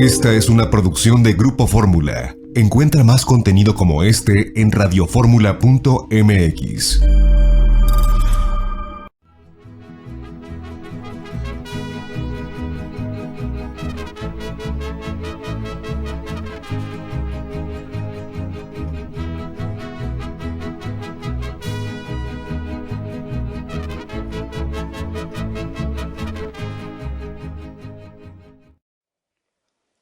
Esta es una producción de Grupo Fórmula. Encuentra más contenido como este en radioformula.mx.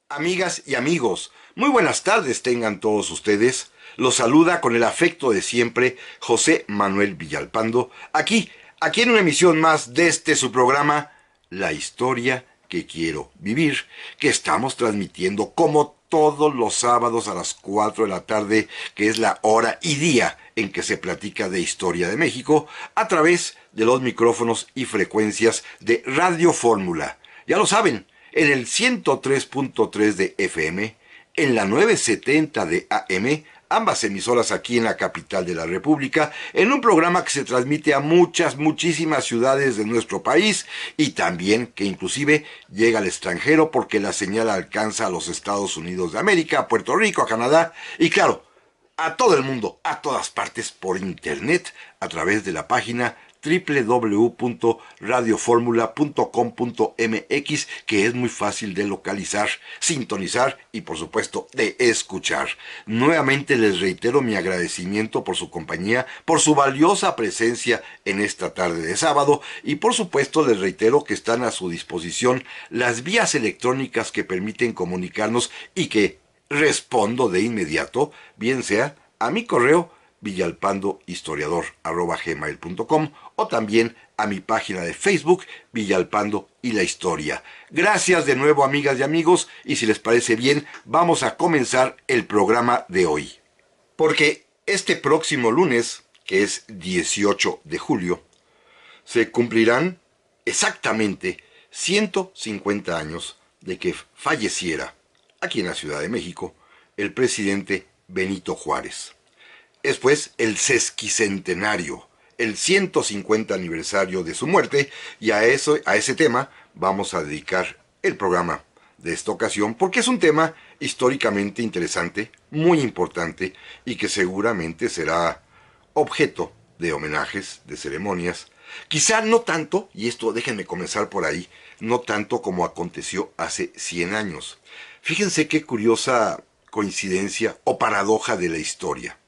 Amigas y amigos, muy buenas tardes tengan todos ustedes. Los saluda con el afecto de siempre José Manuel Villalpando, aquí en una emisión más de su programa, La Historia que Quiero Vivir, que estamos transmitiendo como todos los sábados a las 4 de la tarde, que es la hora y día en que se platica de historia de México, a través de los micrófonos y frecuencias de Radio Fórmula. Ya lo saben, en el 103.3 de FM, en la 970 de AM, ambas emisoras aquí en la capital de la República, en un programa que se transmite a muchísimas ciudades de nuestro país y también que inclusive llega al extranjero porque la señal alcanza a los Estados Unidos de América, a Puerto Rico, a Canadá y claro, a todo el mundo, a todas partes por internet a través de la página www.radioformula.com.mx, que es muy fácil de localizar, sintonizar y por supuesto de escuchar. Nuevamente les reitero mi agradecimiento por su compañía, por su valiosa presencia en esta tarde de sábado y por supuesto les reitero que están a su disposición las vías electrónicas que permiten comunicarnos y que respondo de inmediato, bien sea a mi correo villalpandohistoriador@gmail.com o también a mi página de Facebook, Villalpando y la Historia. Gracias de nuevo, amigas y amigos, y si les parece bien, vamos a comenzar el programa de hoy. Porque este próximo lunes, que es 18 de julio, se cumplirán exactamente 150 años de que falleciera, aquí en la Ciudad de México, el presidente Benito Juárez. Es pues el sesquicentenario, el 150 aniversario de su muerte, y a ese tema vamos a dedicar el programa de esta ocasión, porque es un tema históricamente interesante, muy importante, y que seguramente será objeto de homenajes, de ceremonias, quizá no tanto, y esto déjenme comenzar por ahí, no tanto como aconteció hace 100 años. Fíjense qué curiosa coincidencia o paradoja de la historia.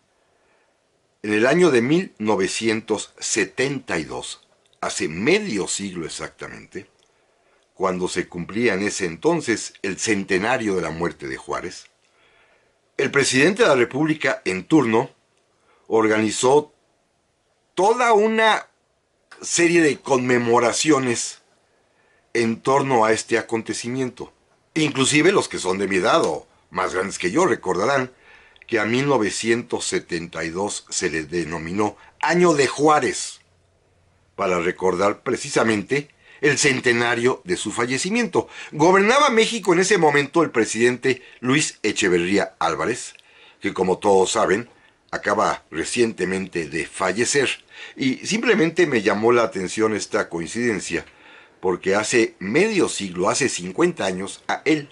En el año de 1972, hace medio siglo exactamente, cuando se cumplía en ese entonces el centenario de la muerte de Juárez, el presidente de la República en turno organizó toda una serie de conmemoraciones en torno a este acontecimiento. Inclusive los que son de mi edad o más grandes que yo recordarán que a 1972 se le denominó Año de Juárez, para recordar precisamente el centenario de su fallecimiento. Gobernaba México en ese momento el presidente Luis Echeverría Álvarez, que como todos saben, acaba recientemente de fallecer. Y simplemente me llamó la atención esta coincidencia, porque hace medio siglo, hace 50 años, a él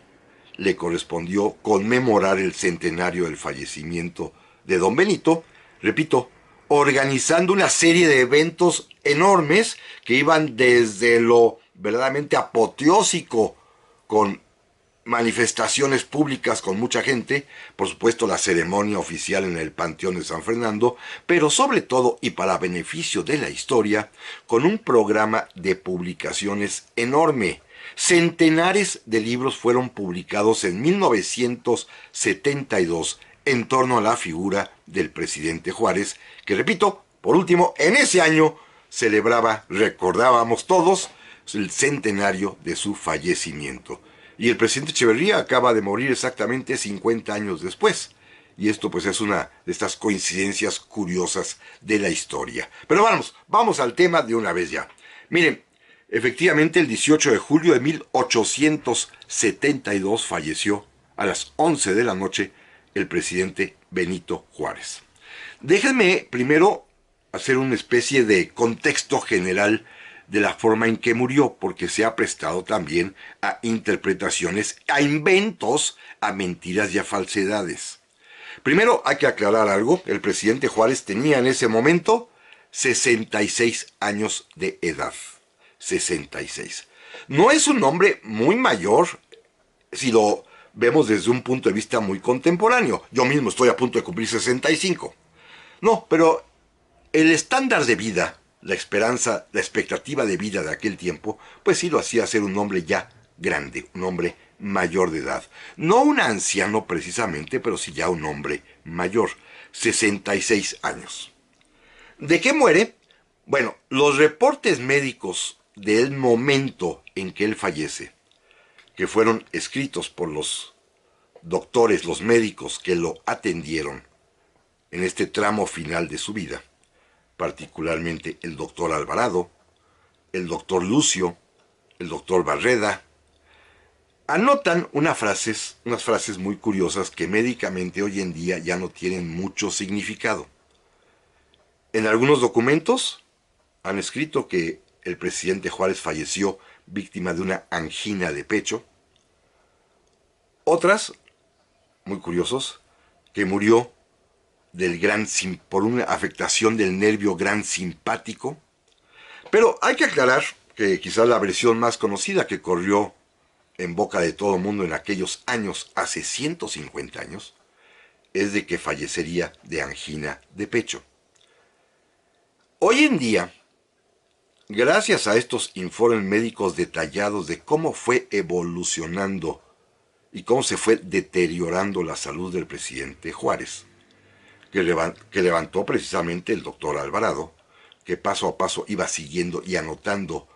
le correspondió conmemorar el centenario del fallecimiento de don Benito, repito, organizando una serie de eventos enormes que iban desde lo verdaderamente apoteósico, con manifestaciones públicas con mucha gente, por supuesto la ceremonia oficial en el Panteón de San Fernando, pero sobre todo y para beneficio de la historia, con un programa de publicaciones enorme. Centenares de libros fueron publicados en 1972 en torno a la figura del presidente Juárez, que repito, por último, en ese año recordábamos todos el centenario de su fallecimiento. Y el presidente Echeverría acaba de morir exactamente 50 años después. Y esto pues es una de estas coincidencias curiosas de la historia. Pero vamos al tema de una vez ya. Miren, efectivamente, el 18 de julio de 1872 falleció a las 11 de la noche el presidente Benito Juárez. Déjenme primero hacer una especie de contexto general de la forma en que murió, porque se ha prestado también a interpretaciones, a inventos, a mentiras y a falsedades. Primero hay que aclarar algo, el presidente Juárez tenía en ese momento 66 años de edad. 66. No es un hombre muy mayor si lo vemos desde un punto de vista muy contemporáneo. Yo mismo estoy a punto de cumplir 65. No, pero el estándar de vida, la esperanza, la expectativa de vida de aquel tiempo, pues sí lo hacía ser un hombre ya grande, un hombre mayor de edad. No un anciano precisamente, pero sí ya un hombre mayor, 66 años. ¿De qué muere? Bueno, los reportes médicos del momento en que él fallece, que fueron escritos por los doctores, los médicos que lo atendieron en este tramo final de su vida, particularmente el doctor Alvarado, el doctor Lucio, el doctor Barreda, anotan unas frases muy curiosas que médicamente hoy en día ya no tienen mucho significado. En algunos documentos han escrito que el presidente Juárez falleció víctima de una angina de pecho. Otras, muy curiosos, que murió por una afectación del nervio gran simpático. Pero hay que aclarar que quizás la versión más conocida que corrió en boca de todo el mundo en aquellos años, hace 150 años, es de que fallecería de angina de pecho. Hoy en día, gracias a estos informes médicos detallados de cómo fue evolucionando y cómo se fue deteriorando la salud del presidente Juárez, que levantó precisamente el doctor Alvarado, que paso a paso iba siguiendo y anotando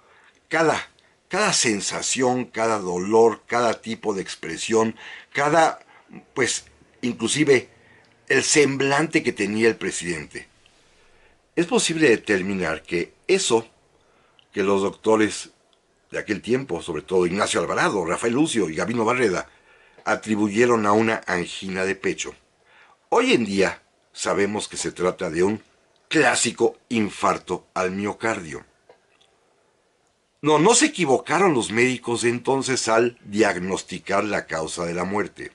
cada sensación, cada dolor, cada tipo de expresión, pues, inclusive el semblante que tenía el presidente. Es posible determinar que eso que los doctores de aquel tiempo, sobre todo Ignacio Alvarado, Rafael Lucio y Gabino Barreda, atribuyeron a una angina de pecho. Hoy en día sabemos que se trata de un clásico infarto al miocardio. No se equivocaron los médicos entonces al diagnosticar la causa de la muerte.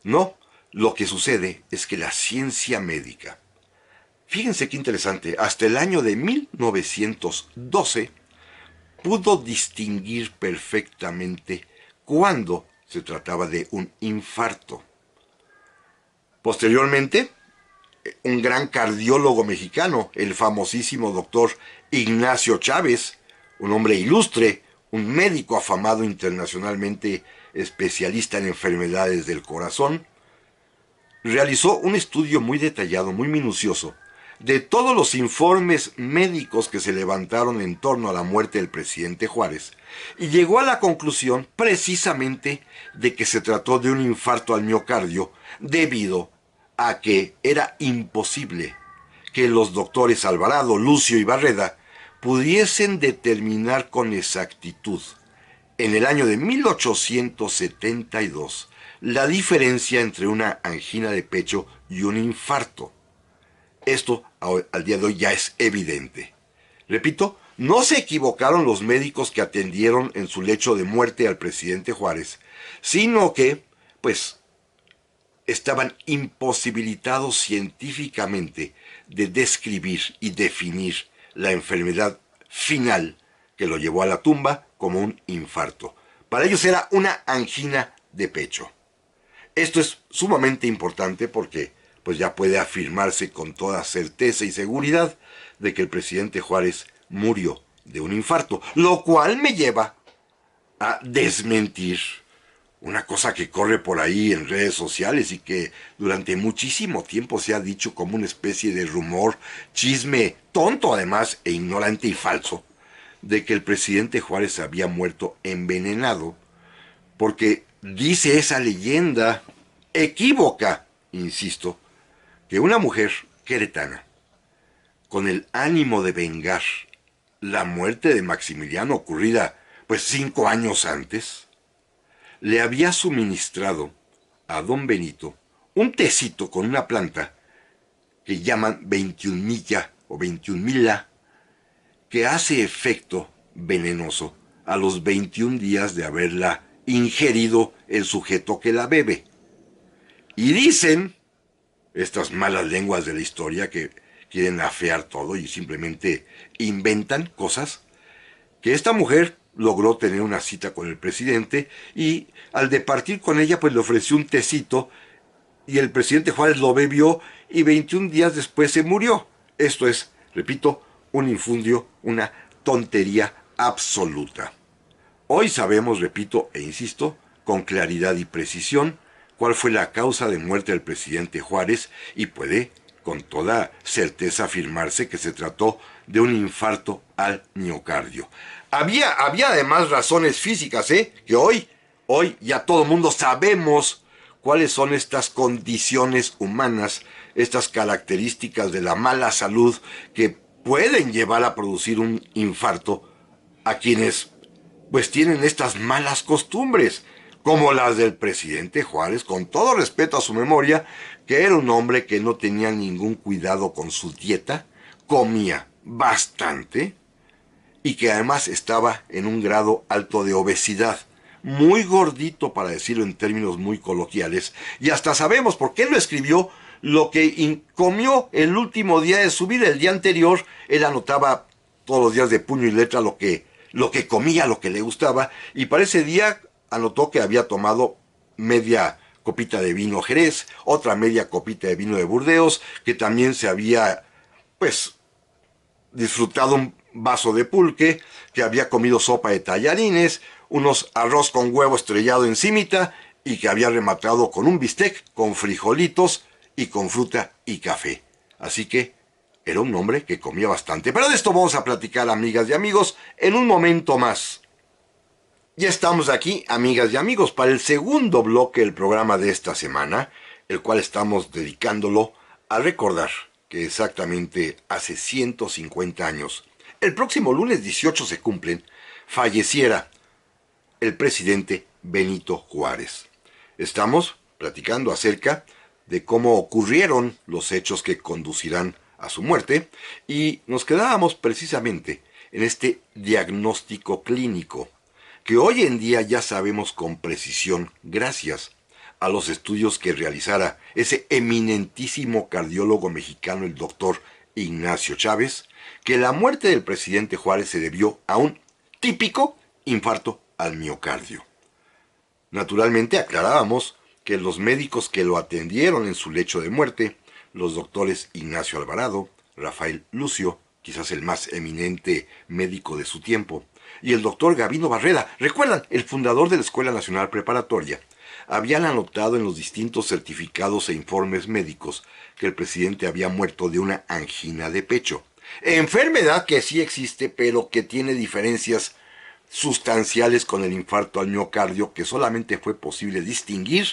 No, lo que sucede es que la ciencia médica, fíjense qué interesante, hasta el año de 1912 pudo distinguir perfectamente cuándo se trataba de un infarto. Posteriormente, un gran cardiólogo mexicano, el famosísimo doctor Ignacio Chávez, un hombre ilustre, un médico afamado internacionalmente, especialista en enfermedades del corazón, realizó un estudio muy detallado, muy minucioso, de todos los informes médicos que se levantaron en torno a la muerte del presidente Juárez, y llegó a la conclusión precisamente de que se trató de un infarto al miocardio debido a que era imposible que los doctores Alvarado, Lucio y Barreda pudiesen determinar con exactitud en el año de 1872 la diferencia entre una angina de pecho y un infarto. Esto al día de hoy ya es evidente. Repito, no se equivocaron los médicos que atendieron en su lecho de muerte al presidente Juárez, sino que, pues, estaban imposibilitados científicamente de describir y definir la enfermedad final que lo llevó a la tumba como un infarto. Para ellos era una angina de pecho. Esto es sumamente importante porque pues ya puede afirmarse con toda certeza y seguridad de que el presidente Juárez murió de un infarto, lo cual me lleva a desmentir una cosa que corre por ahí en redes sociales y que durante muchísimo tiempo se ha dicho como una especie de rumor, chisme tonto además e ignorante y falso, de que el presidente Juárez había muerto envenenado, porque dice esa leyenda equívoca, insisto, que una mujer queretana, con el ánimo de vengar la muerte de Maximiliano ocurrida pues 5 años antes, le había suministrado a don Benito un tecito con una planta que llaman 21 milla o 21 mila, que hace efecto venenoso a los 21 días de haberla ingerido el sujeto que la bebe. Y dicen estas malas lenguas de la historia que quieren afear todo y simplemente inventan cosas, que esta mujer logró tener una cita con el presidente y al departir con ella pues le ofreció un tecito y el presidente Juárez lo bebió y 21 días después se murió. Esto es, repito, un infundio, una tontería absoluta. Hoy sabemos, repito e insisto, con claridad y precisión, cuál fue la causa de muerte del presidente Juárez y puede con toda certeza afirmarse que se trató de un infarto al miocardio. Había además razones físicas, que hoy ya todo el mundo sabemos cuáles son estas condiciones humanas, estas características de la mala salud que pueden llevar a producir un infarto a quienes pues tienen estas malas costumbres, como las del presidente Juárez, con todo respeto a su memoria, que era un hombre que no tenía ningún cuidado con su dieta, comía bastante y que además estaba en un grado alto de obesidad, muy gordito para decirlo en términos muy coloquiales, y hasta sabemos por qué lo escribió, lo que comió el último día de su vida. El día anterior él anotaba todos los días de puño y letra lo que comía, lo que le gustaba, y para ese día anotó que había tomado media copita de vino Jerez, otra media copita de vino de Burdeos, que también se había, pues, disfrutado un vaso de pulque, que había comido sopa de tallarines, unos arroz con huevo estrellado encimita, y que había rematado con un bistec, con frijolitos y con fruta y café. Así que era un hombre que comía bastante. Pero de esto vamos a platicar, amigas y amigos, en un momento más. Ya estamos aquí, amigas y amigos, para el segundo bloque del programa de esta semana, el cual estamos dedicándolo a recordar que exactamente hace 150 años, el próximo lunes 18 se cumplen, falleciera el presidente Benito Juárez. Estamos platicando acerca de cómo ocurrieron los hechos que conducirán a su muerte y nos quedábamos precisamente en este diagnóstico clínico que hoy en día ya sabemos con precisión gracias a los estudios que realizara ese eminentísimo cardiólogo mexicano, el doctor Ignacio Chávez, que la muerte del presidente Juárez se debió a un típico infarto al miocardio. Naturalmente aclarábamos que los médicos que lo atendieron en su lecho de muerte, los doctores Ignacio Alvarado, Rafael Lucio, quizás el más eminente médico de su tiempo, y el doctor Gavino Barrera, recuerdan, el fundador de la Escuela Nacional Preparatoria, habían anotado en los distintos certificados e informes médicos que el presidente había muerto de una angina de pecho. Enfermedad que sí existe, pero que tiene diferencias sustanciales con el infarto al miocardio que solamente fue posible distinguir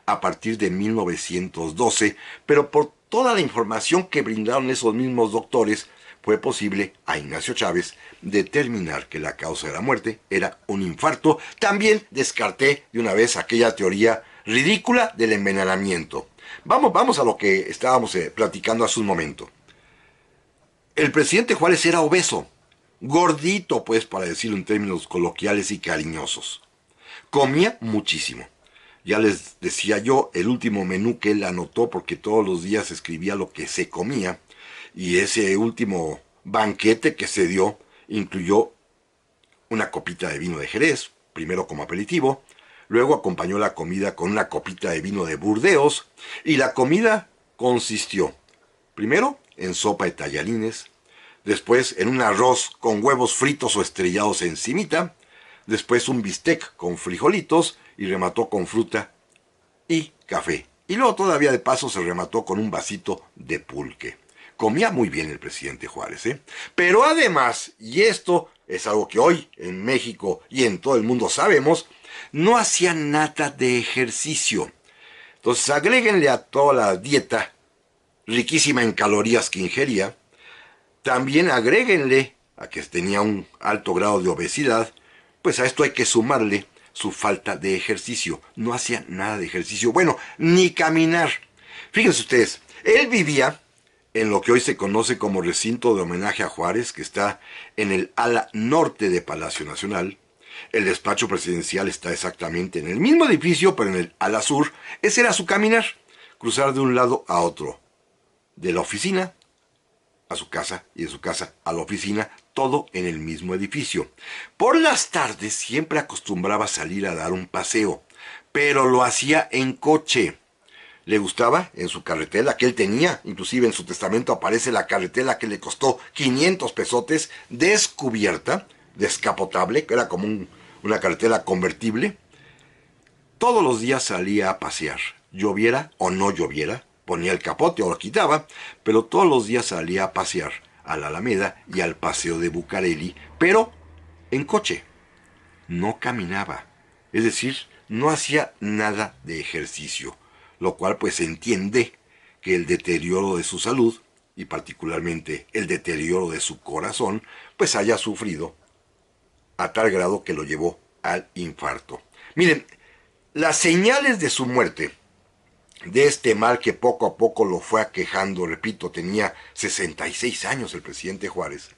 a partir de 1912, pero por toda la información que brindaron esos mismos doctores, fue posible a Ignacio Chávez determinar que la causa de la muerte era un infarto. También descarté de una vez aquella teoría ridícula del envenenamiento. Vamos a lo que estábamos platicando hace un momento. El presidente Juárez era obeso, gordito pues, para decirlo en términos coloquiales y cariñosos. Comía muchísimo. Ya les decía yo, el último menú que él anotó, porque todos los días escribía lo que se comía, y ese último banquete que se dio incluyó una copita de vino de Jerez, primero como aperitivo, luego acompañó la comida con una copita de vino de Burdeos, y la comida consistió, primero, en sopa de tallarines, después en un arroz con huevos fritos o estrellados encimita, después un bistec con frijolitos, y remató con fruta y café. Y luego todavía de paso se remató con un vasito de pulque. Comía muy bien el presidente Juárez, Pero además, y esto es algo que hoy en México y en todo el mundo sabemos, no hacía nada de ejercicio. Entonces agréguenle a toda la dieta riquísima en calorías que ingería, también agréguenle a que tenía un alto grado de obesidad, pues a esto hay que sumarle su falta de ejercicio. No hacía nada de ejercicio, bueno, ni caminar. Fíjense ustedes, él vivía en lo que hoy se conoce como recinto de homenaje a Juárez, que está en el ala norte de Palacio Nacional. El despacho presidencial está exactamente en el mismo edificio, pero en el ala sur. Ese era su caminar, cruzar de un lado a otro, de la oficina a su casa y de su casa a la oficina, todo en el mismo edificio. Por las tardes siempre acostumbraba salir a dar un paseo, pero lo hacía en coche. Le gustaba en su carretela que él tenía, inclusive en su testamento aparece la carretela que le costó 500 pesotes, descubierta, descapotable, que era como una carretela convertible. Todos los días salía a pasear, lloviera o no lloviera, ponía el capote o lo quitaba, pero todos los días salía a pasear a la Alameda y al Paseo de Bucareli, pero en coche, no caminaba, es decir, no hacía nada de ejercicio, lo cual pues entiende que el deterioro de su salud, y particularmente el deterioro de su corazón, pues haya sufrido a tal grado que lo llevó al infarto. Miren, las señales de su muerte, de este mal que poco a poco lo fue aquejando, repito, tenía 66 años el presidente Juárez,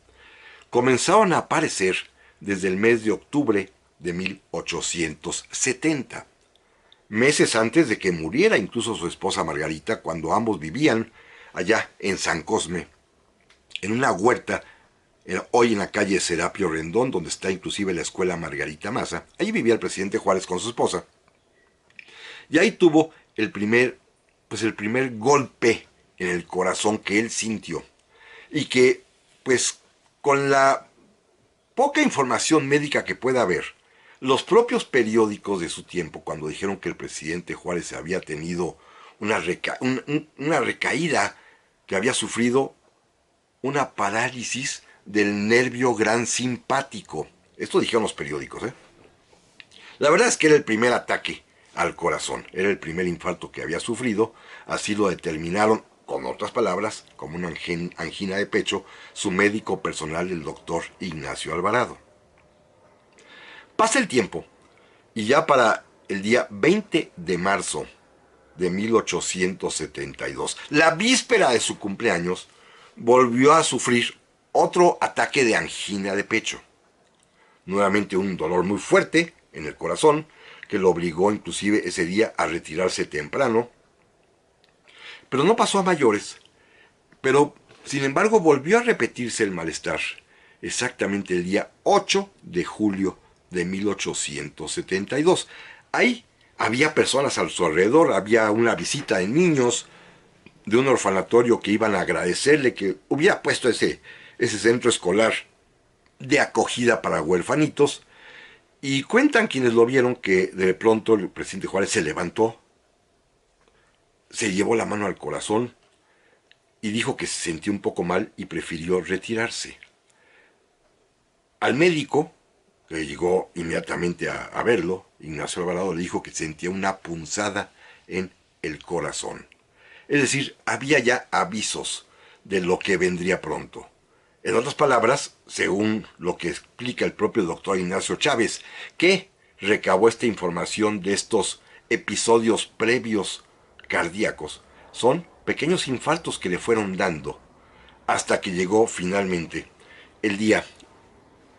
comenzaron a aparecer desde el mes de octubre de 1870, meses antes de que muriera incluso su esposa Margarita, cuando ambos vivían allá en San Cosme, en una huerta, hoy en la calle Serapio Rendón, donde está inclusive la escuela Margarita Maza. Allí vivía el presidente Juárez con su esposa. Y ahí tuvo el primer golpe en el corazón que él sintió. Y que, pues, con la poca información médica que pueda haber, los propios periódicos de su tiempo, cuando dijeron que el presidente Juárez había tenido una recaída, que había sufrido una parálisis del nervio gran simpático. Esto dijeron los periódicos, ¿eh? La verdad es que era el primer ataque al corazón, era el primer infarto que había sufrido, así lo determinaron, con otras palabras, como una angina de pecho, su médico personal, el doctor Ignacio Alvarado. Pasa el tiempo, y ya para el día 20 de marzo de 1872, la víspera de su cumpleaños, volvió a sufrir otro ataque de angina de pecho. Nuevamente un dolor muy fuerte en el corazón, que lo obligó inclusive ese día a retirarse temprano. Pero no pasó a mayores. Pero, sin embargo, volvió a repetirse el malestar, exactamente el día 8 de julio de 1872. Ahí había personas a su alrededor, había una visita de niños de un orfanatorio que iban a agradecerle que hubiera puesto ese centro escolar de acogida para huerfanitos. Y cuentan quienes lo vieron que de pronto el presidente Juárez se levantó, se llevó la mano al corazón y dijo que se sentía un poco mal y prefirió retirarse. Al médico, que llegó inmediatamente a verlo, Ignacio Alvarado, le dijo que sentía una punzada en el corazón. Es decir, había ya avisos de lo que vendría pronto. En otras palabras, según lo que explica el propio doctor Ignacio Chávez, que recabó esta información de estos episodios previos cardíacos, son pequeños infartos que le fueron dando, hasta que llegó finalmente el día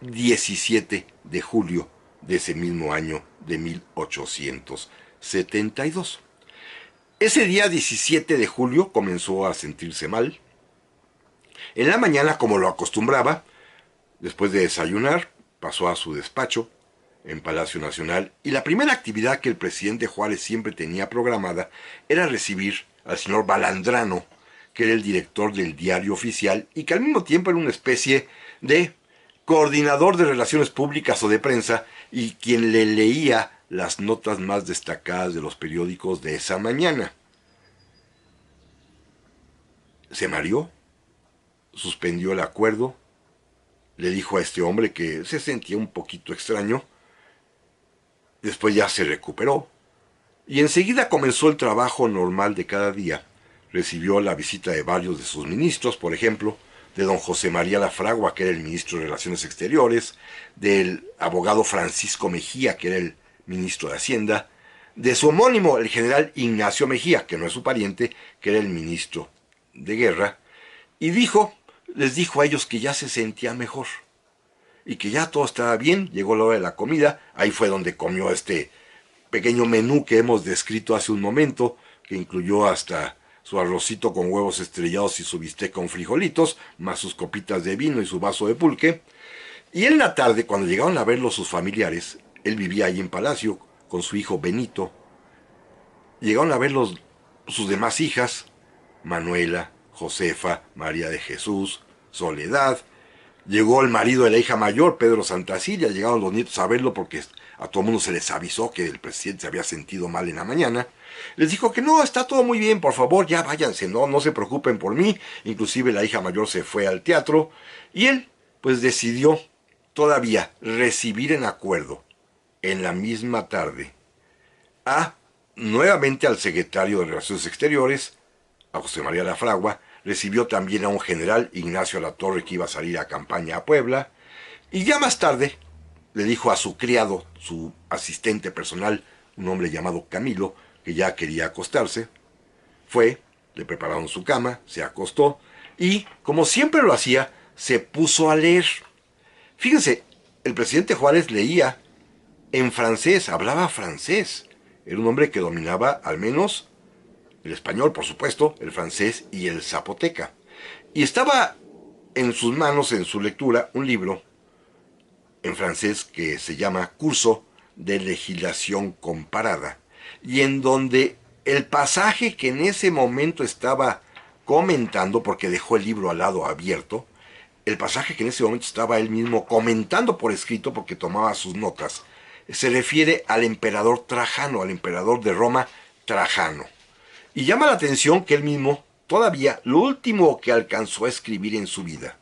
17 de julio de ese mismo año de 1872. Ese día 17 de julio comenzó a sentirse mal. En la mañana, como lo acostumbraba, después de desayunar, pasó a su despacho en Palacio Nacional y la primera actividad que el presidente Juárez siempre tenía programada era recibir al señor Balandrano, que era el director del Diario Oficial y que al mismo tiempo era una especie de coordinador de relaciones públicas o de prensa y quien le leía las notas más destacadas de los periódicos de esa mañana. Se mareó, suspendió el acuerdo, le dijo a este hombre que se sentía un poquito extraño, después ya se recuperó y enseguida comenzó el trabajo normal de cada día. Recibió la visita de varios de sus ministros, por ejemplo, de don José María Lafragua, que era el ministro de Relaciones Exteriores, del abogado Francisco Mejía, que era el ministro de Hacienda, de su homónimo, el general Ignacio Mejía, que no es su pariente, que era el ministro de Guerra, y les dijo a ellos que ya se sentía mejor y que ya todo estaba bien. Llegó la hora de la comida, ahí fue donde comió este pequeño menú que hemos descrito hace un momento, que incluyó hasta su arrocito con huevos estrellados y su bistec con frijolitos, más sus copitas de vino y su vaso de pulque. Y en la tarde, cuando llegaron a verlo sus familiares, él vivía ahí en Palacio con su hijo Benito, llegaron a verlo sus demás hijas, Manuela, Josefa, María de Jesús, Soledad. Llegó el marido de la hija mayor, Pedro Santacilla, llegaron los nietos a verlo porque a todo el mundo se les avisó que el presidente se había sentido mal en la mañana. Les dijo que no, está todo muy bien, por favor, ya váyanse, no se preocupen por mí. Inclusive la hija mayor se fue al teatro y él pues decidió todavía recibir en acuerdo en la misma tarde a nuevamente al secretario de Relaciones Exteriores, a José María Lafragua, recibió también a un general, Ignacio Latorre, que iba a salir a campaña a Puebla, y ya más tarde le dijo a su criado, su asistente personal, un hombre llamado Camilo, que ya quería acostarse. Fue, le prepararon su cama, se acostó, y, como siempre lo hacía, se puso a leer. Fíjense, el presidente Juárez leía en francés, hablaba francés. Era un hombre que dominaba al menos el español, por supuesto, el francés y el zapoteca. Y estaba en sus manos, en su lectura, un libro en francés que se llama Curso de Legislación Comparada, y en donde el pasaje que en ese momento estaba comentando, porque dejó el libro al lado abierto, el pasaje que en ese momento estaba él mismo comentando por escrito, porque tomaba sus notas, se refiere al emperador Trajano, al emperador de Roma, Trajano. Y llama la atención que él mismo, todavía, lo último que alcanzó a escribir en su vida,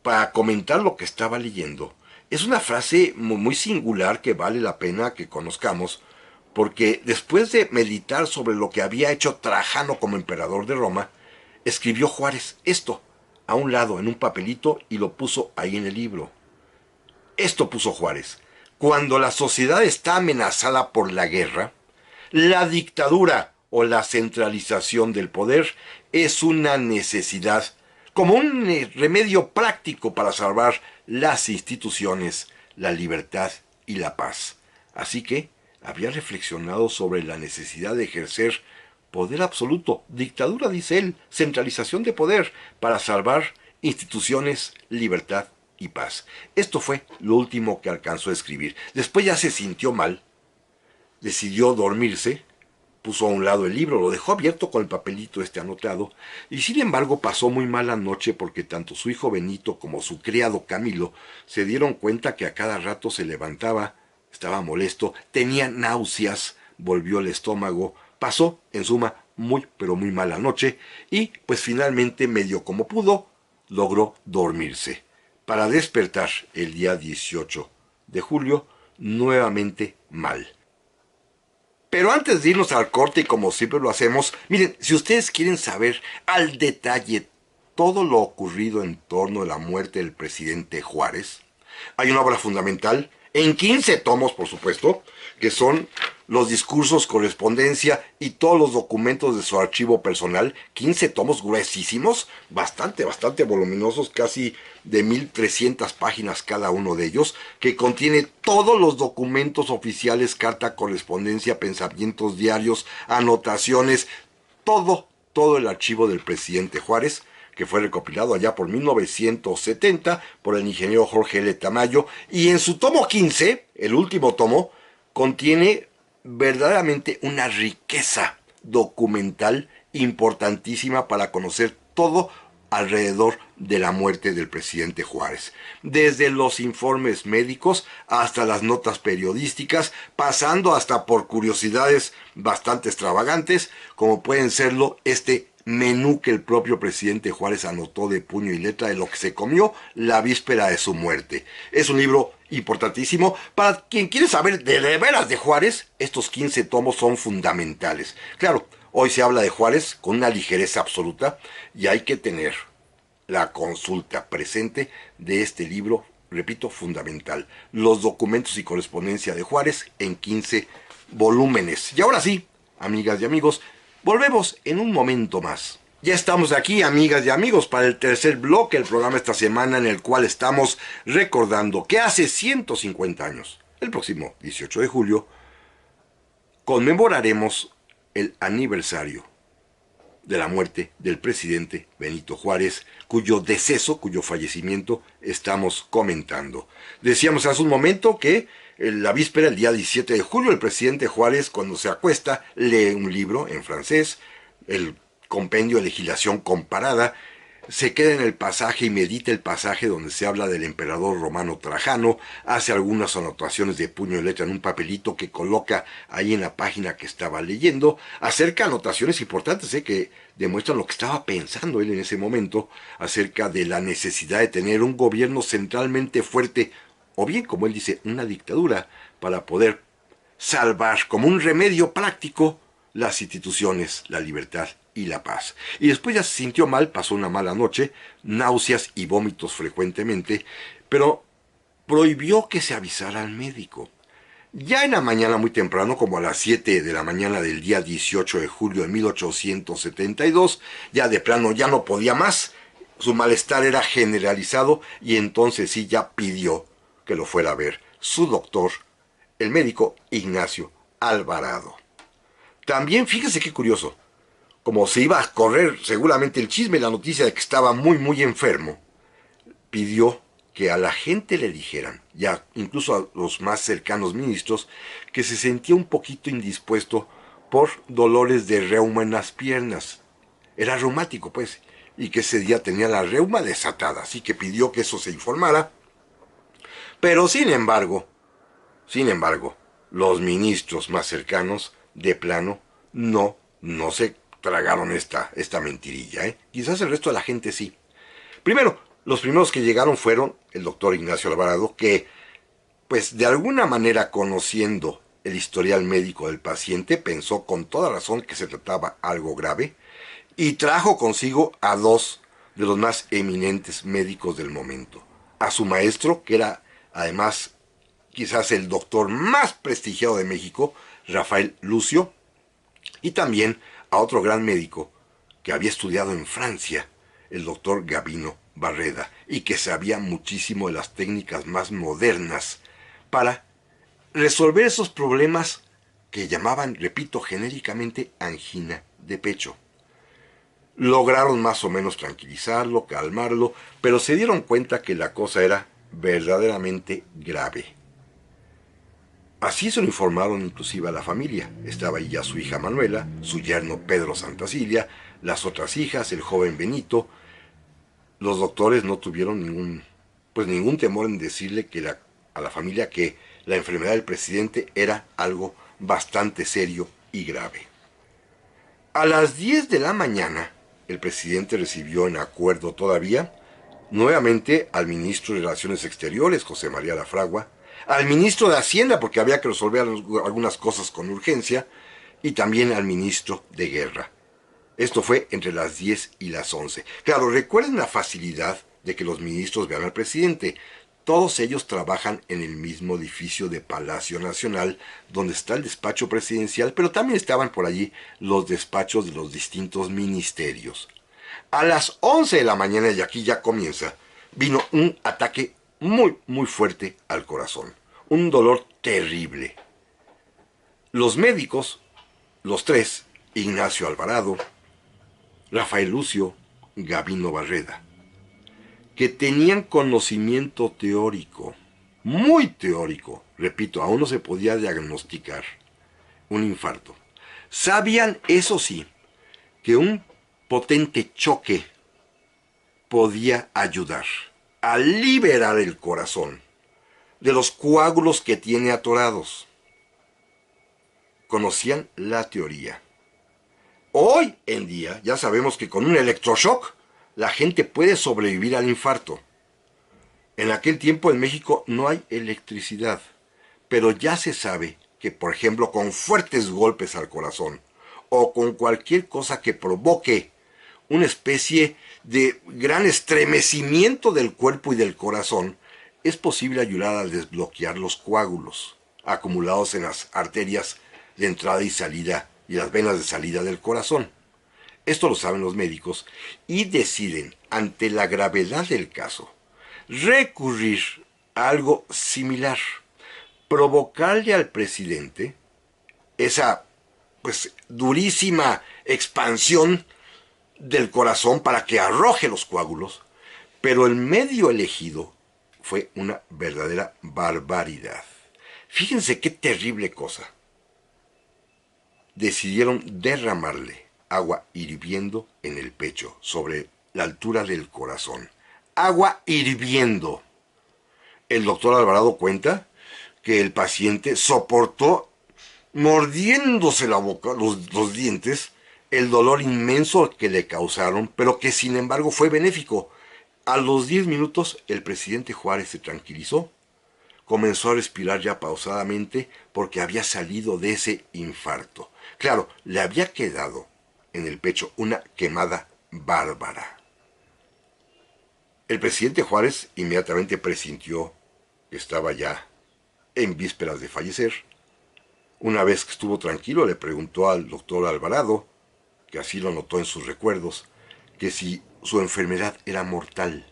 para comentar lo que estaba leyendo, es una frase muy singular que vale la pena que conozcamos, porque después de meditar sobre lo que había hecho Trajano como emperador de Roma, escribió Juárez esto a un lado en un papelito y lo puso ahí en el libro. Esto puso Juárez: cuando la sociedad está amenazada por la guerra, la dictadura o la centralización del poder es una necesidad, como un remedio práctico para salvar las instituciones, la libertad y la paz. Así que había reflexionado sobre la necesidad de ejercer poder absoluto, dictadura, dice él, centralización de poder, para salvar instituciones, libertad y paz. Esto fue lo último que alcanzó a escribir. Después ya se sintió mal, decidió dormirse, puso a un lado el libro, lo dejó abierto con el papelito anotado, y sin embargo pasó muy mala noche porque tanto su hijo Benito como su criado Camilo se dieron cuenta que a cada rato se levantaba, estaba molesto, tenía náuseas, volvió el estómago, pasó, en suma, muy pero muy mala noche, y pues finalmente, medio como pudo, logró dormirse, para despertar el día 18 de julio nuevamente mal. Pero antes de irnos al corte, y como siempre lo hacemos, miren, si ustedes quieren saber al detalle todo lo ocurrido en torno a la muerte del presidente Juárez, hay una obra fundamental, en 15 tomos, por supuesto, que son los discursos, correspondencia y todos los documentos de su archivo personal. 15 tomos gruesísimos, bastante voluminosos, casi de 1300 páginas cada uno de ellos, que contiene todos los documentos oficiales, carta, correspondencia, pensamientos diarios, anotaciones, todo el archivo del presidente Juárez, que fue recopilado allá por 1970 por el ingeniero Jorge L. Tamayo, y en su tomo 15, el último tomo, contiene verdaderamente una riqueza documental importantísima para conocer todo alrededor de la muerte del presidente Juárez, desde los informes médicos hasta las notas periodísticas, pasando hasta por curiosidades bastante extravagantes, como pueden serlo este menú que el propio presidente Juárez anotó de puño y letra de lo que se comió la víspera de su muerte. Es un libro importantísimo. Para quien quiere saber de veras de Juárez, estos 15 tomos son fundamentales. Claro, hoy se habla de Juárez con una ligereza absoluta y hay que tener la consulta presente de este libro, repito, fundamental. Los documentos y correspondencia de Juárez en 15 volúmenes. Y ahora sí, amigas y amigos, volvemos en un momento más Ya estamos aquí, amigas y amigos, para el tercer bloque del programa esta semana, en el cual estamos recordando que hace 150 años, el próximo 18 de julio, conmemoraremos el aniversario de la muerte del presidente Benito Juárez, cuyo deceso, cuyo fallecimiento estamos comentando. Decíamos hace un momento que la víspera, el día 17 de julio, el presidente Juárez, cuando se acuesta, lee un libro en francés, el compendio de legislación comparada, se queda en el pasaje y medita el pasaje donde se habla del emperador romano Trajano, hace algunas anotaciones de puño y letra en un papelito que coloca ahí en la página que estaba leyendo, acerca anotaciones importantes que demuestran lo que estaba pensando él en ese momento, acerca de la necesidad de tener un gobierno centralmente fuerte, o bien, como él dice, una dictadura, para poder salvar como un remedio práctico las instituciones, la libertad y la paz. Y después ya se sintió mal, pasó una mala noche, náuseas y vómitos frecuentemente, pero prohibió que se avisara al médico. Ya en la mañana muy temprano, como a las 7 de la mañana del día 18 de julio de 1872, ya de plano ya no podía más, su malestar era generalizado y entonces sí ya pidió que lo fuera a ver su doctor, el médico Ignacio Alvarado. También fíjese qué curioso, como se iba a correr seguramente el chisme, la noticia de que estaba muy enfermo, pidió que a la gente le dijeran, ya incluso a los más cercanos ministros, que se sentía un poquito indispuesto por dolores de reuma en las piernas. Era reumático, pues, y que ese día tenía la reuma desatada, así que pidió que eso se informara. Pero sin embargo, los ministros más cercanos, de plano, no se tragaron esta mentirilla, ¿eh? Quizás el resto de la gente sí. Primero, los primeros que llegaron fueron el doctor Ignacio Alvarado, que, pues de alguna manera conociendo el historial médico del paciente, pensó con toda razón que se trataba algo grave, y trajo consigo a dos de los más eminentes médicos del momento. A su maestro, que era además quizás el doctor más prestigiado de México, Rafael Lucio, y también a otro gran médico que había estudiado en Francia, el doctor Gabino Barreda, y que sabía muchísimo de las técnicas más modernas para resolver esos problemas que llamaban, repito, genéricamente angina de pecho. Lograron más o menos tranquilizarlo, calmarlo, pero se dieron cuenta que la cosa era verdaderamente grave. Así se lo informaron inclusive a la familia. Estaba ahí ya su hija Manuela, su yerno Pedro Santacilia, las otras hijas, el joven Benito. Los doctores no tuvieron ningún temor en decirle a la familia que la enfermedad del presidente era algo bastante serio y grave. A las 10 de la mañana, el presidente recibió en acuerdo todavía nuevamente al ministro de Relaciones Exteriores, José María Lafragua, al ministro de Hacienda, porque había que resolver algunas cosas con urgencia, y también al ministro de Guerra. Esto fue entre las 10 y las 11. Claro, recuerden la facilidad de que los ministros vean al presidente. Todos ellos trabajan en el mismo edificio de Palacio Nacional, donde está el despacho presidencial, pero también estaban por allí los despachos de los distintos ministerios. A las 11 de la mañana, y aquí ya comienza, vino un ataque muy fuerte al corazón. Un dolor terrible. Los médicos, los tres, Ignacio Alvarado, Rafael Lucio, Gabino Barreda, que tenían conocimiento teórico, muy teórico, repito, aún no se podía diagnosticar un infarto. Sabían, eso sí, que un potente choque podía ayudar a liberar el corazón de los coágulos que tiene atorados. Conocían la teoría. Hoy en día ya sabemos que con un electroshock la gente puede sobrevivir al infarto. En aquel tiempo en México no hay electricidad, pero ya se sabe que, por ejemplo, con fuertes golpes al corazón o con cualquier cosa que provoque una especie de gran estremecimiento del cuerpo y del corazón, es posible ayudar a desbloquear los coágulos acumulados en las arterias de entrada y salida y las venas de salida del corazón. esto lo saben los médicos, y deciden, ante la gravedad del caso, recurrir a algo similar, provocarle al presidente esa pues durísima expansión del corazón para que arroje los coágulos, pero el medio elegido fue una verdadera barbaridad. Fíjense qué terrible cosa. Decidieron derramarle agua hirviendo en el pecho, sobre la altura del corazón. Agua hirviendo. El doctor Alvarado cuenta que el paciente soportó, mordiéndose la boca, los dientes, el dolor inmenso que le causaron, pero que sin embargo fue benéfico. A los 10 minutos el presidente Juárez se tranquilizó, comenzó a respirar ya pausadamente porque había salido de ese infarto. Claro, le había quedado en el pecho una quemada bárbara. El presidente Juárez inmediatamente presintió que estaba ya en vísperas de fallecer. Una vez que estuvo tranquilo, le preguntó al doctor Alvarado, que así lo notó en sus recuerdos, que si su enfermedad era mortal.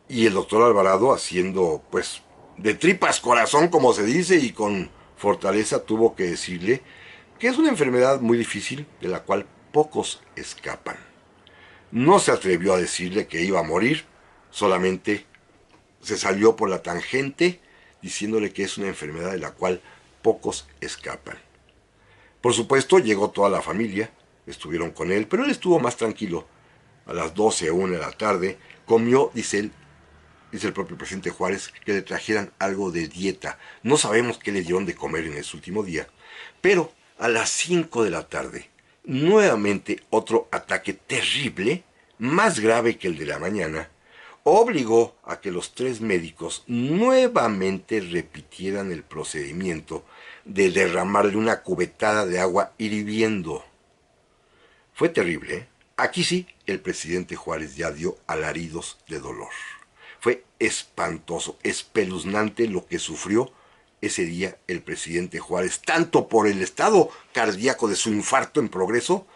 Y el doctor Alvarado, haciendo pues de tripas corazón, como se dice, y con fortaleza, tuvo que decirle que es una enfermedad muy difícil, de la cual pocos escapan. No se atrevió a decirle que iba a morir, solamente se salió por la tangente diciéndole que es una enfermedad de la cual pocos escapan. Por supuesto, llegó toda la familia, estuvieron con él, pero él estuvo más tranquilo. A las 12 o 1 de la tarde, comió, dice el propio presidente Juárez, que le trajeran algo de dieta. No sabemos qué le dieron de comer en ese último día, pero a las 5 de la tarde, nuevamente otro ataque terrible, más grave que el de la mañana, obligó a que los 3 médicos nuevamente repitieran el procedimiento de derramarle una cubetada de agua hirviendo. Fue terrible, ¿eh? Aquí sí, el presidente Juárez ya dio alaridos de dolor. Fue espantoso, espeluznante lo que sufrió ese día el presidente Juárez, tanto por el estado cardíaco de su infarto en progreso,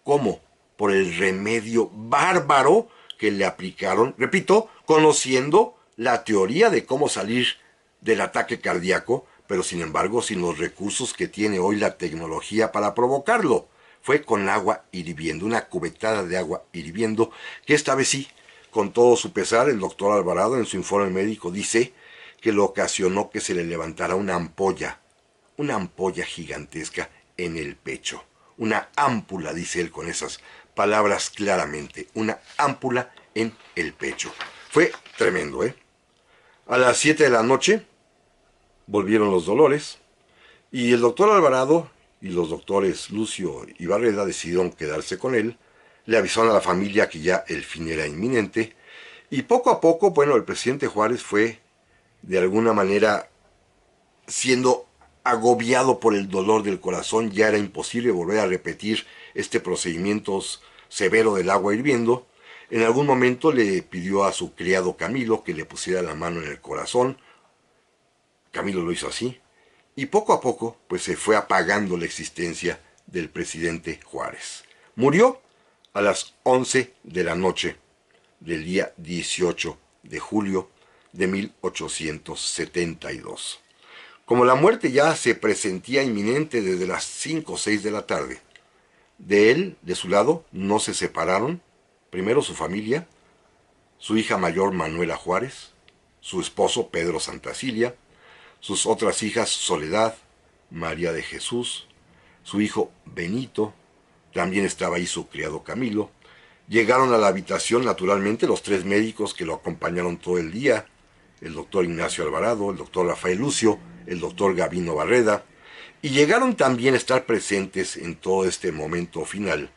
como por el remedio bárbaro que le aplicaron, repito, conociendo la teoría de cómo salir del ataque cardíaco, pero sin embargo sin los recursos que tiene hoy la tecnología para provocarlo. Fue con agua hirviendo, una cubetada de agua hirviendo, que esta vez sí, con todo su pesar, el doctor Alvarado en su informe médico dice que lo ocasionó que se le levantara una ampolla gigantesca en el pecho. Una ámpula, dice él con esas palabras claramente, una ámpula en el pecho. Fue tremendo, ¿eh? A las 7 de la noche volvieron los dolores y el doctor Alvarado y los doctores Lucio y Barreda decidieron quedarse con él. Le avisaron a la familia que ya el fin era inminente y poco a poco, bueno, el presidente Juárez fue de alguna manera siendo agobiado por el dolor del corazón. Ya era imposible volver a repetir este procedimiento severo del agua hirviendo. En algún momento le pidió a su criado Camilo que le pusiera la mano en el corazón. Camilo lo hizo así. Y poco a poco pues se fue apagando la existencia del presidente Juárez. Murió a las 11 de la noche del día 18 de julio de 1872. Como la muerte ya se presentía inminente desde las 5 o 6 de la tarde, de él, de su lado, no se separaron, primero su familia, su hija mayor Manuela Juárez, su esposo Pedro Santacilia, sus otras hijas Soledad, María de Jesús, su hijo Benito, también estaba ahí su criado Camilo. Llegaron a la habitación naturalmente los 3 médicos que lo acompañaron todo el día, el doctor Ignacio Alvarado, el doctor Rafael Lucio, el doctor Gavino Barreda, y llegaron también a estar presentes en todo este momento final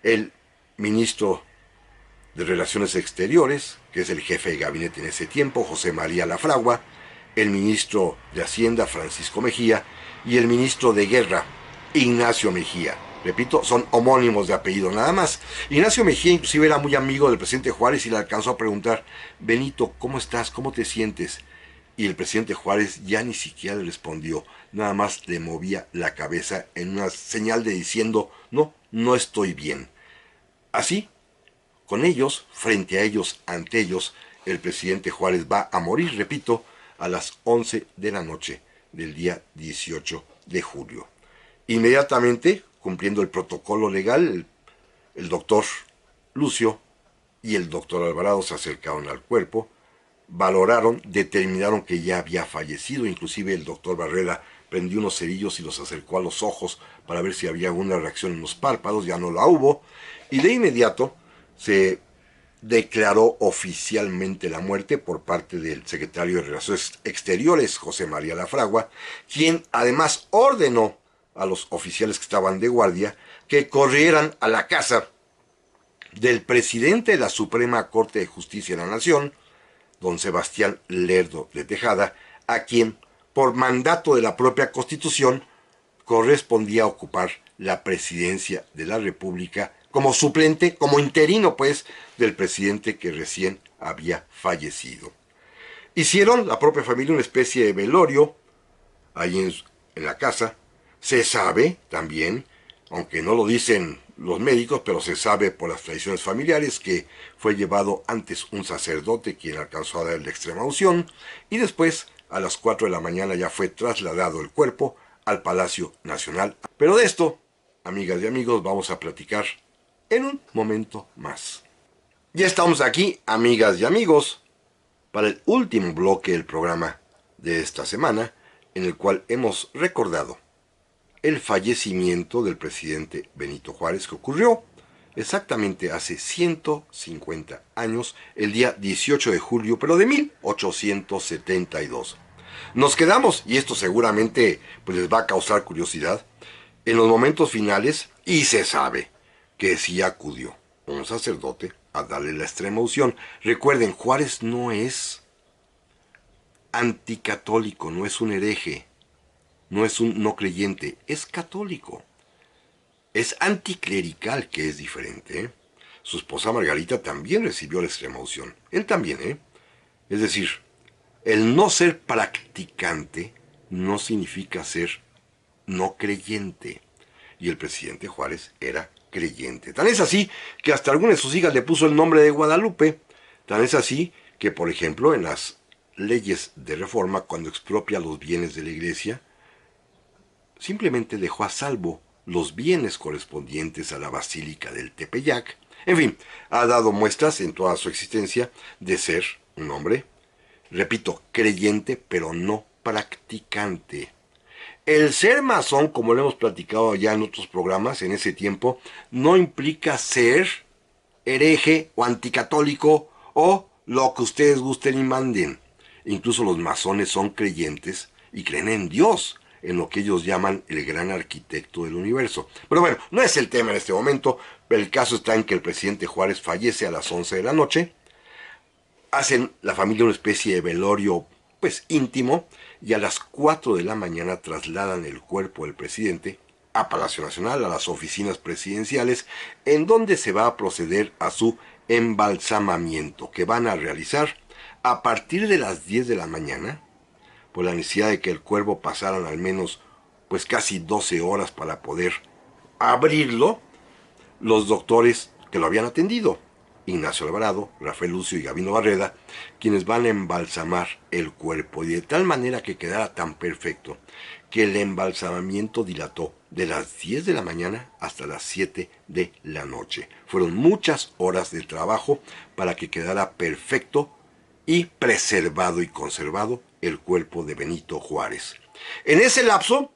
el ministro de Relaciones Exteriores, que es el jefe de gabinete en ese tiempo, José María Lafragua, el ministro de Hacienda, Francisco Mejía, y el ministro de Guerra, Ignacio Mejía. Repito, son homónimos de apellido nada más. Ignacio Mejía inclusive era muy amigo del presidente Juárez y le alcanzó a preguntar: Benito, ¿cómo estás? ¿Cómo te sientes? y el presidente Juárez ya ni siquiera le respondió, nada más le movía la cabeza en una señal de diciendo, no, no estoy bien. Así, con ellos, frente a ellos, ante ellos, el presidente Juárez va a morir, repito, a las 11 de la noche del día 18 de julio. Inmediatamente, cumpliendo el protocolo legal, el doctor Lucio y el doctor Alvarado se acercaron al cuerpo, valoraron, determinaron que ya había fallecido, inclusive el doctor Barrera prendió unos cerillos y los acercó a los ojos para ver si había alguna reacción en los párpados, ya no la hubo, y de inmediato se declaró oficialmente la muerte por parte del secretario de Relaciones Exteriores, José María Lafragua, quien además ordenó a los oficiales que estaban de guardia que corrieran a la casa del presidente de la Suprema Corte de Justicia de la Nación, don Sebastián Lerdo de Tejada, a quien, por mandato de la propia Constitución, correspondía ocupar la presidencia de la República como suplente, como interino, pues, del presidente que recién había fallecido. Hicieron la propia familia una especie de velorio ahí en la casa. Se sabe también, aunque no lo dicen los médicos, pero se sabe por las tradiciones familiares que fue llevado antes un sacerdote quien alcanzó a dar la extrema unción y después a las 4 de la mañana ya fue trasladado el cuerpo al Palacio Nacional. Pero de esto, amigas y amigos, vamos a platicar en un momento más. Ya estamos aquí, amigas y amigos, para el último bloque del programa de esta semana, en el cual hemos recordado el fallecimiento del presidente Benito Juárez, que ocurrió exactamente hace 150 años, el día 18 de julio, pero de 1872. Nos quedamos, y esto seguramente pues les va a causar curiosidad, en los momentos finales, y se sabe que sí acudió un sacerdote a darle la extrema unción. Recuerden, Juárez no es anticatólico, no es un hereje, no es un no creyente, es católico. Es anticlerical, que es diferente, ¿eh? Su esposa Margarita también recibió la extrema unción. Él también, ¿eh? Es decir, el no ser practicante no significa ser no creyente. Y el presidente Juárez era creyente. Tan es así que hasta alguna de sus hijas le puso el nombre de Guadalupe. Tan es así que, por ejemplo, en las leyes de reforma, cuando expropia los bienes de la iglesia, simplemente dejó a salvo los bienes correspondientes a la Basílica del Tepeyac. En fin, ha dado muestras en toda su existencia de ser un hombre, repito, creyente, pero no practicante. El ser masón, como lo hemos platicado ya en otros programas en ese tiempo, no implica ser hereje o anticatólico o lo que ustedes gusten y manden. Incluso los masones son creyentes y creen en Dios, en lo que ellos llaman el gran arquitecto del universo. Pero bueno, no es el tema en este momento, pero el caso está en que el presidente Juárez fallece a las 11 de la noche, hacen la familia una especie de velorio pues íntimo y a las 4 de la mañana trasladan el cuerpo del presidente a Palacio Nacional, a las oficinas presidenciales, en donde se va a proceder a su embalsamamiento, que van a realizar a partir de las 10 de la mañana, por la necesidad de que el cuerpo pasaran al menos pues casi 12 horas para poder abrirlo, los doctores que lo habían atendido, Ignacio Alvarado, Rafael Lucio y Gabino Barreda, quienes van a embalsamar el cuerpo, y de tal manera que quedara tan perfecto que el embalsamamiento dilató de las 10 de la mañana hasta las 7 de la noche. Fueron muchas horas de trabajo para que quedara perfecto y preservado y conservado el cuerpo de Benito Juárez. En ese lapso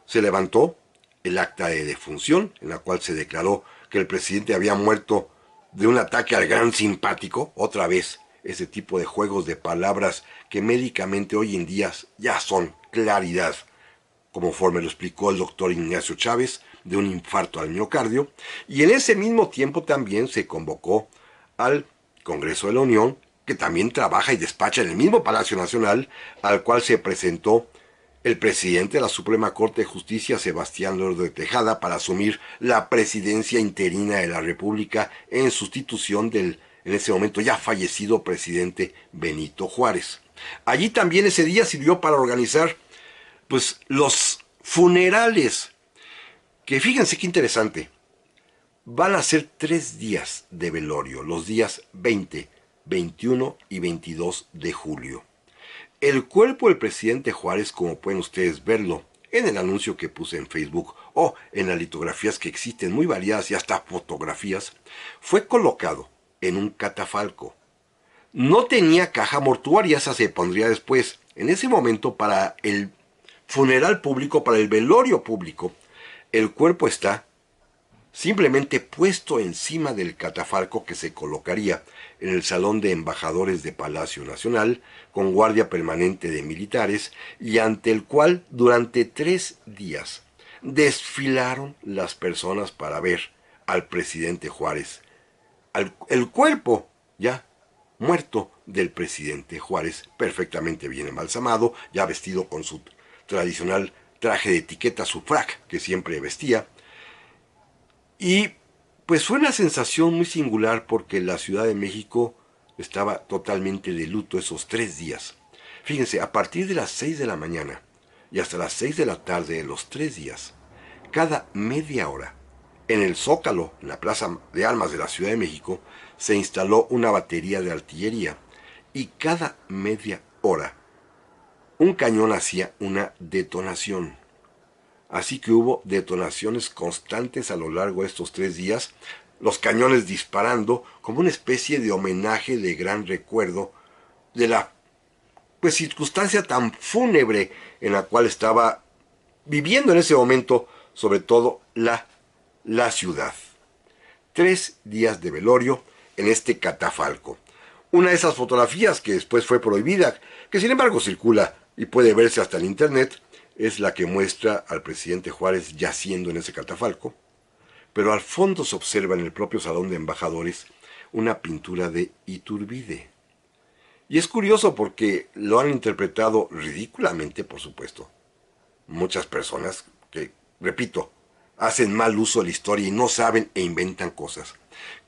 se levantó el acta de defunción, en la cual se declaró que el presidente había muerto de un ataque al gran simpático, otra vez ese tipo de juegos de palabras que médicamente hoy en día ya son claridad, conforme lo explicó el doctor Ignacio Chávez, de un infarto al miocardio, y en ese mismo tiempo también se convocó al Congreso de la Unión, que también trabaja y despacha en el mismo Palacio Nacional, al cual se presentó el presidente de la Suprema Corte de Justicia, Sebastián Lerdo de Tejada, para asumir la presidencia interina de la República en sustitución del, en ese momento ya fallecido presidente Benito Juárez. Allí también ese día sirvió para organizar pues los funerales, que fíjense qué interesante. Van a ser 3 días de velorio, los días 20, 21 y 22 de julio. El cuerpo del presidente Juárez, como pueden ustedes verlo en el anuncio que puse en Facebook o en las litografías que existen muy variadas y hasta fotografías, fue colocado en un catafalco. No tenía caja mortuaria, esa se pondría después. En ese momento, para el funeral público, para el velorio público, el cuerpo está simplemente puesto encima del catafalco que se colocaría en el Salón de Embajadores de Palacio Nacional, con guardia permanente de militares, y ante el cual durante 3 días desfilaron las personas para ver al presidente Juárez. El cuerpo ya muerto del presidente Juárez, perfectamente bien embalsamado, ya vestido con su tradicional traje de etiqueta, su frac que siempre vestía. Y pues fue una sensación muy singular porque la Ciudad de México estaba totalmente de luto esos 3 días. Fíjense, a partir de las 6 de la mañana y hasta las 6 de la tarde de los 3 días, cada media hora, en el Zócalo, en la Plaza de Armas de la Ciudad de México, se instaló una batería de artillería y cada media hora un cañón hacía una detonación. Así que hubo detonaciones constantes a lo largo de estos 3 días, los cañones disparando como una especie de homenaje de gran recuerdo de la pues circunstancia tan fúnebre en la cual estaba viviendo en ese momento, sobre todo la ciudad. 3 días de velorio en este catafalco. Una de esas fotografías que después fue prohibida, que sin embargo circula y puede verse hasta en internet, es la que muestra al presidente Juárez yaciendo en ese catafalco, pero al fondo se observa en el propio Salón de Embajadores una pintura de Iturbide. Y es curioso porque lo han interpretado ridículamente, por supuesto. Muchas personas que, repito, hacen mal uso de la historia y no saben e inventan cosas.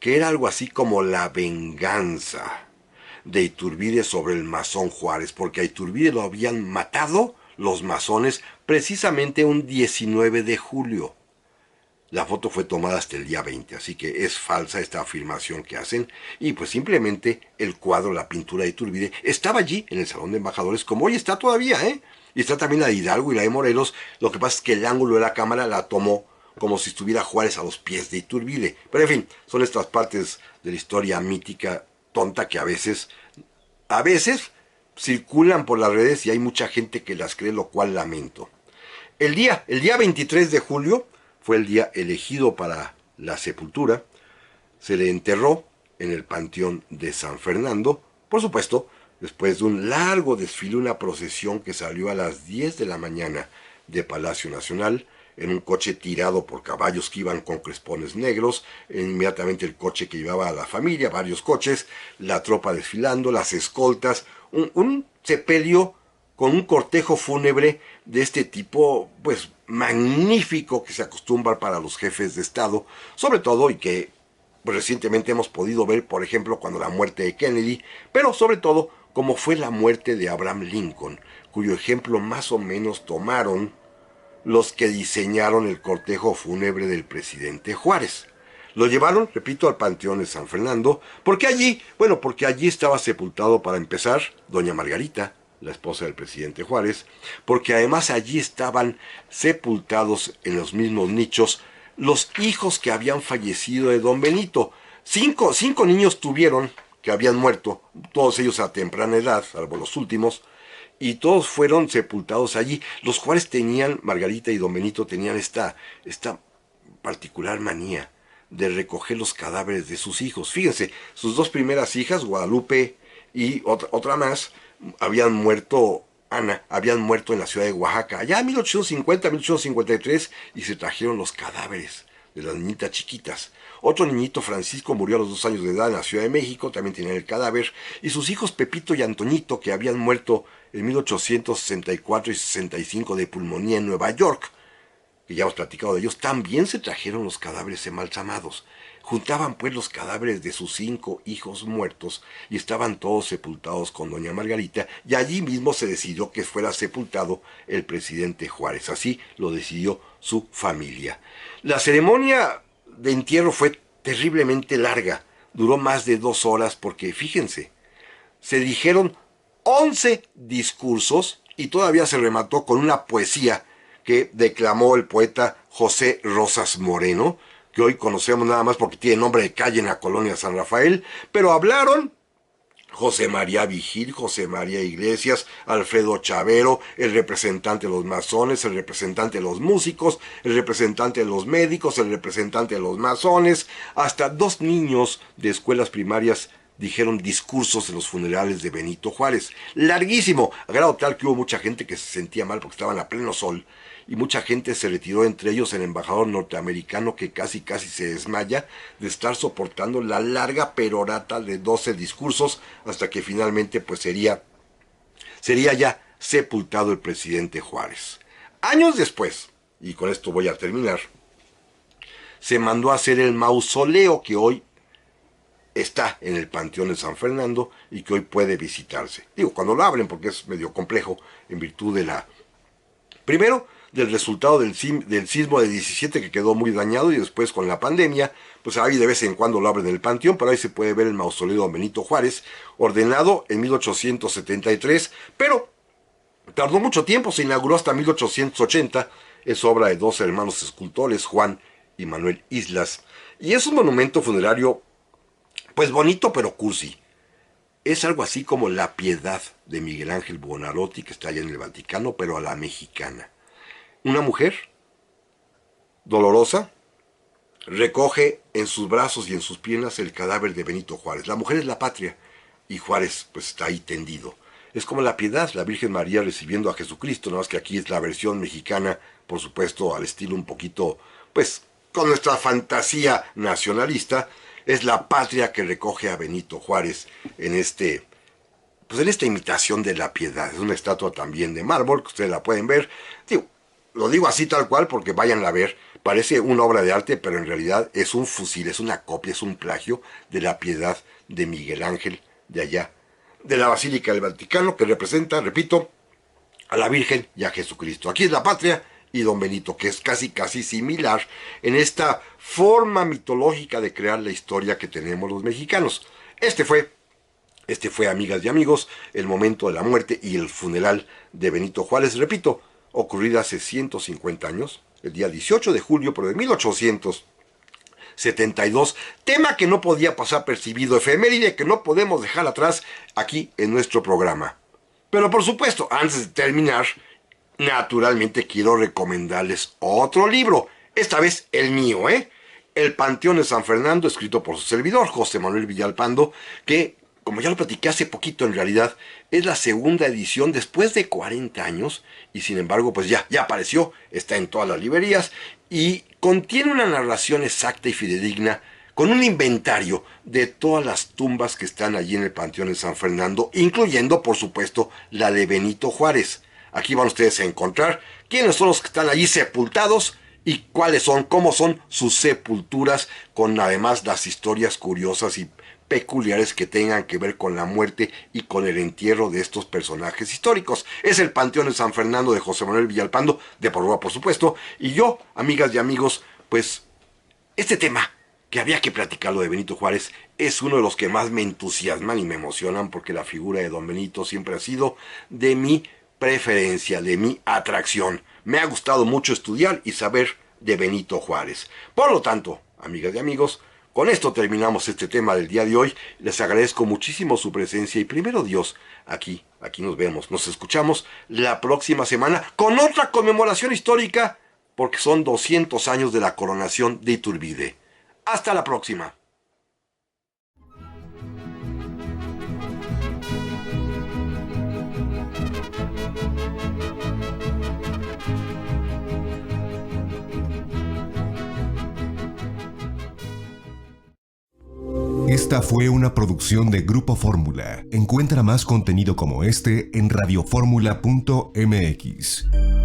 Que era algo así como la venganza de Iturbide sobre el masón Juárez, porque a Iturbide lo habían matado los masones precisamente un 19 de julio. La foto fue tomada hasta el día 20, así que es falsa esta afirmación que hacen. Y pues simplemente el cuadro, la pintura de Iturbide, estaba allí en el Salón de Embajadores, como hoy está todavía, ¿eh? Y está también la de Hidalgo y la de Morelos. Lo que pasa es que el ángulo de la cámara la tomó como si estuviera Juárez a los pies de Iturbide. Pero en fin, son estas partes de la historia mítica tonta que a veces circulan por las redes y hay mucha gente que las cree, lo cual lamento. El día 23 de julio fue el día elegido para la sepultura. Se le enterró en el Panteón de San Fernando. Por supuesto, después de un largo desfile, una procesión que salió a las 10 de la mañana de Palacio Nacional, en un coche tirado por caballos que iban con crespones negros, inmediatamente el coche que llevaba a la familia, varios coches, la tropa desfilando, las escoltas, un sepelio con un cortejo fúnebre de este tipo, pues magnífico, que se acostumbra para los jefes de Estado, sobre todo, y que pues, recientemente hemos podido ver, por ejemplo, cuando la muerte de Kennedy, pero sobre todo como fue la muerte de Abraham Lincoln, cuyo ejemplo más o menos tomaron los que diseñaron el cortejo fúnebre del presidente Juárez. Lo llevaron, repito, al Panteón de San Fernando, porque allí estaba sepultado, para empezar, doña Margarita, la esposa del presidente Juárez, porque además allí estaban sepultados en los mismos nichos los hijos que habían fallecido de don Benito. Cinco niños tuvieron que habían muerto, todos ellos a temprana edad, salvo los últimos, y todos fueron sepultados allí. Los Juárez tenían, Margarita y don Benito tenían esta particular manía de recoger los cadáveres de sus hijos. Fíjense, sus dos primeras hijas, Guadalupe y otra más, habían muerto en la ciudad de Oaxaca, allá en 1850, 1853, y se trajeron los cadáveres de las niñitas chiquitas. Otro niñito, Francisco, murió a los 2 años de edad en la Ciudad de México, también tenía el cadáver, y sus hijos Pepito y Antoñito, que habían muerto en 1864 y 65 de pulmonía en Nueva York, que ya hemos platicado de ellos, también se trajeron los cadáveres embalsamados. Juntaban pues los cadáveres de sus 5 hijos muertos y estaban todos sepultados con doña Margarita, y allí mismo se decidió que fuera sepultado el presidente Juárez. Así lo decidió su familia. La ceremonia de entierro fue terriblemente larga, duró más de 2 horas porque, fíjense, se dijeron 11 discursos y todavía se remató con una poesía que declamó el poeta José Rosas Moreno, que hoy conocemos nada más porque tiene nombre de calle en la colonia San Rafael, pero hablaron José María Vigil, José María Iglesias, Alfredo Chavero, el representante de los masones, el representante de los músicos, el representante de los médicos, el representante de los masones, hasta 2 niños de escuelas primarias dijeron discursos en los funerales de Benito Juárez. Larguísimo, a grado tal que hubo mucha gente que se sentía mal porque estaban a pleno sol, y mucha gente se retiró, entre ellos el embajador norteamericano, que casi se desmaya de estar soportando la larga perorata de 12 discursos, hasta que finalmente pues sería ya sepultado el presidente Juárez. Años después, y con esto voy a terminar, se mandó a hacer el mausoleo que hoy está en el Panteón de San Fernando y que hoy puede visitarse. Digo, cuando lo abren, porque es medio complejo en virtud de primero, del resultado del sismo de 17, que quedó muy dañado, y después con la pandemia, pues ahí de vez en cuando lo abren en el panteón, pero ahí se puede ver el mausoleo de Benito Juárez, ordenado en 1873, pero tardó mucho tiempo, se inauguró hasta 1880, es obra de 2 hermanos escultores, Juan y Manuel Islas, y es un monumento funerario, pues bonito pero cursi. Es algo así como la Piedad de Miguel Ángel Buonarroti, que está allá en el Vaticano, pero a la mexicana. Una mujer dolorosa recoge en sus brazos y en sus piernas el cadáver de Benito Juárez. La mujer es la patria y Juárez pues está ahí tendido. Es como la Piedad, la Virgen María recibiendo a Jesucristo, nada más que aquí es la versión mexicana, por supuesto al estilo un poquito, pues con nuestra fantasía nacionalista. Es la patria que recoge a Benito Juárez en esta imitación de la Piedad. Es una estatua también de mármol, que ustedes la pueden ver. Lo digo así tal cual porque váyanla a ver. Parece una obra de arte, pero en realidad es un fusil, es una copia, es un plagio de la Piedad de Miguel Ángel de allá, de la Basílica del Vaticano, que representa, repito, a la Virgen y a Jesucristo. Aquí es la patria y don Benito, que es casi similar en esta forma mitológica de crear la historia que tenemos los mexicanos. Este fue, amigas y amigos, el momento de la muerte y el funeral de Benito Juárez, repito, ocurrida hace 150 años, el día 18 de julio, pero de 1872, tema que no podía pasar percibido, efeméride que no podemos dejar atrás aquí en nuestro programa. Pero por supuesto, antes de terminar, naturalmente quiero recomendarles otro libro, esta vez el mío, El Panteón de San Fernando, escrito por su servidor, José Manuel Villalpando, que, como ya lo platiqué hace poquito en realidad, es la segunda edición después de 40 años, y sin embargo, pues ya apareció, está en todas las librerías, y contiene una narración exacta y fidedigna, con un inventario de todas las tumbas que están allí en el Panteón de San Fernando, incluyendo, por supuesto, la de Benito Juárez. Aquí van ustedes a encontrar quiénes son los que están allí sepultados y cómo son sus sepulturas, con además las historias curiosas y peculiares que tengan que ver con la muerte y con el entierro de estos personajes históricos. Es el Panteón de San Fernando de José Manuel Villalpando, de Porrúa, por supuesto, y yo, amigas y amigos, pues este tema que había que platicarlo de Benito Juárez es uno de los que más me entusiasman y me emocionan, porque la figura de don Benito siempre ha sido de mi preferencia, de mi atracción. Me ha gustado mucho estudiar y saber de Benito Juárez. Por lo tanto, amigas y amigos, con esto terminamos este tema del día de hoy. Les agradezco muchísimo su presencia y primero Dios, aquí nos vemos, nos escuchamos la próxima semana con otra conmemoración histórica, porque son 200 años de la coronación de Iturbide. Hasta la próxima. Esta fue una producción de Grupo Fórmula. Encuentra más contenido como este en radioformula.mx.